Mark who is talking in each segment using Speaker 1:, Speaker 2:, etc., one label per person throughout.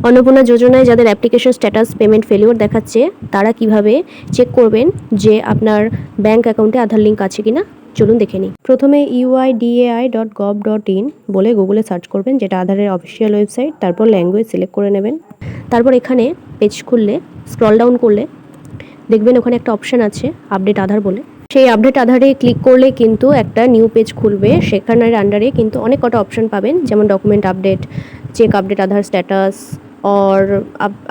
Speaker 1: অন্নপূর্ণা যোজনায় যাদের application status payment failure দেখাচ্ছে তারা কিভাবে চেক করবেন যে আপনার ব্যাঙ্ক অ্যাকাউন্টে আধার লিঙ্ক আছে কিনা, চলুন দেখে নিই। প্রথমে uidai.gov.in বলে গুগলে সার্চ করবেন, যেটা আধারের অফিসিয়াল ওয়েবসাইট। তারপর ল্যাঙ্গুয়েজ সিলেক্ট করে নেবেন। তারপর এখানে পেজ খুললে স্ক্রল ডাউন করলে দেখবেন ওখানে একটা অপশান আছে আপডেট আধার বলে। সেই আপডেট আধারে ক্লিক করলে কিন্তু একটা নিউ পেজ খুলবে। সেখানের আন্ডারে কিন্তু অনেক কটা অপশান পাবেন, যেমন document update, check update Aadhaar status, or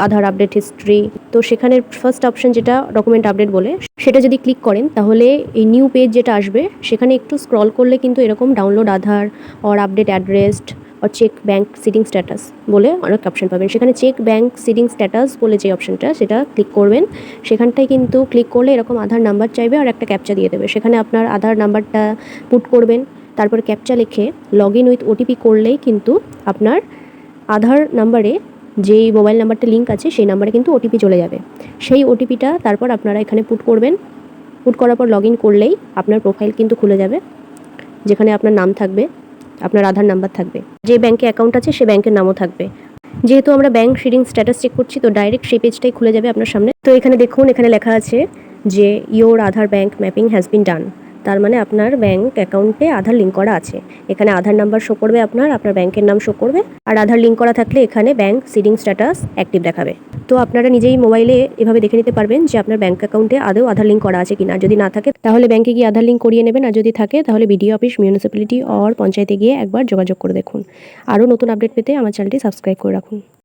Speaker 1: Aadhaar update history. তো সেখানের ফার্স্ট অপশান যেটা ডকুমেন্ট আপডেট বলে, সেটা যদি ক্লিক করেন তাহলে এই নিউ পেজ যেটা আসবে সেখানে একটু স্ক্রল করলে কিন্তু এরকম download Aadhaar or update address আর চেক ব্যাঙ্ক সিডিং স্ট্যাটাস বলে অনেক অপশান পাবেন। সেখানে চেক ব্যাঙ্ক সিডিং স্ট্যাটাস বলে যে অপশানটা, সেটা ক্লিক করবেন। সেখানটায় কিন্তু ক্লিক করলে এরকম আধার নাম্বার চাইবে আর একটা ক্যাপচা দিয়ে দেবে। সেখানে আপনার আধার নাম্বারটা পুট করবেন। তারপর ক্যাপচা লিখে লগ ইন উইথ ওটিপি করলেই কিন্তু আপনার আধার নাম্বারে যেই মোবাইল নাম্বারটা লিঙ্ক আছে সেই নাম্বারে কিন্তু ওটিপি চলে যাবে। সেই ওটিপিটা তারপর আপনারা এখানে পুট করবেন। পুট করার পর লগ ইন করলেই আপনার প্রোফাইল কিন্তু খুলে যাবে, যেখানে আপনার নাম থাকবে, আপনার আধার নাম্বার থাকবে, যে ব্যাঙ্কে অ্যাকাউন্ট আছে সে ব্যাঙ্কের নামও থাকবে। যেহেতু আমরা ব্যাঙ্ক সিডিং স্ট্যাটাস চেক করছি, তো ডাইরেক্ট সেই পেজটাই খুলে যাবে আপনার সামনে। তো এখানে দেখুন, এখানে লেখা আছে যে your Aadhaar bank mapping has been done. তার মানে আপনার ব্যাঙ্ক অ্যাকাউন্টে আধার লিঙ্ক করা আছে। এখানে আধার নাম্বার শো করবে, আপনার ব্যাঙ্কের নাম শো করবে, আর আধার লিঙ্ক করা থাকলে এখানে ব্যাঙ্ক সিডিং স্ট্যাটাস অ্যাক্টিভ দেখাবে। তো আপনারা নিজেই মোবাইলে এভাবে দেখে নিতে পারবেন যে আপনার ব্যাঙ্ক অ্যাকাউন্টে আদৌ আধার লিঙ্ক করা আছে কিনা। যদি না থাকে তাহলে ব্যাঙ্কে গিয়ে আধার লিঙ্ক করিয়ে নেবেন, আর যদি থাকে তাহলে বিডিও অফিস, মিউনিসিপ্যালিটি অর পঞ্চায়েতে গিয়ে একবার যোগাযোগ করে দেখুন। আরও নতুন আপডেট পেতে আমার চ্যানেলটি সাবস্ক্রাইব করে রাখুন।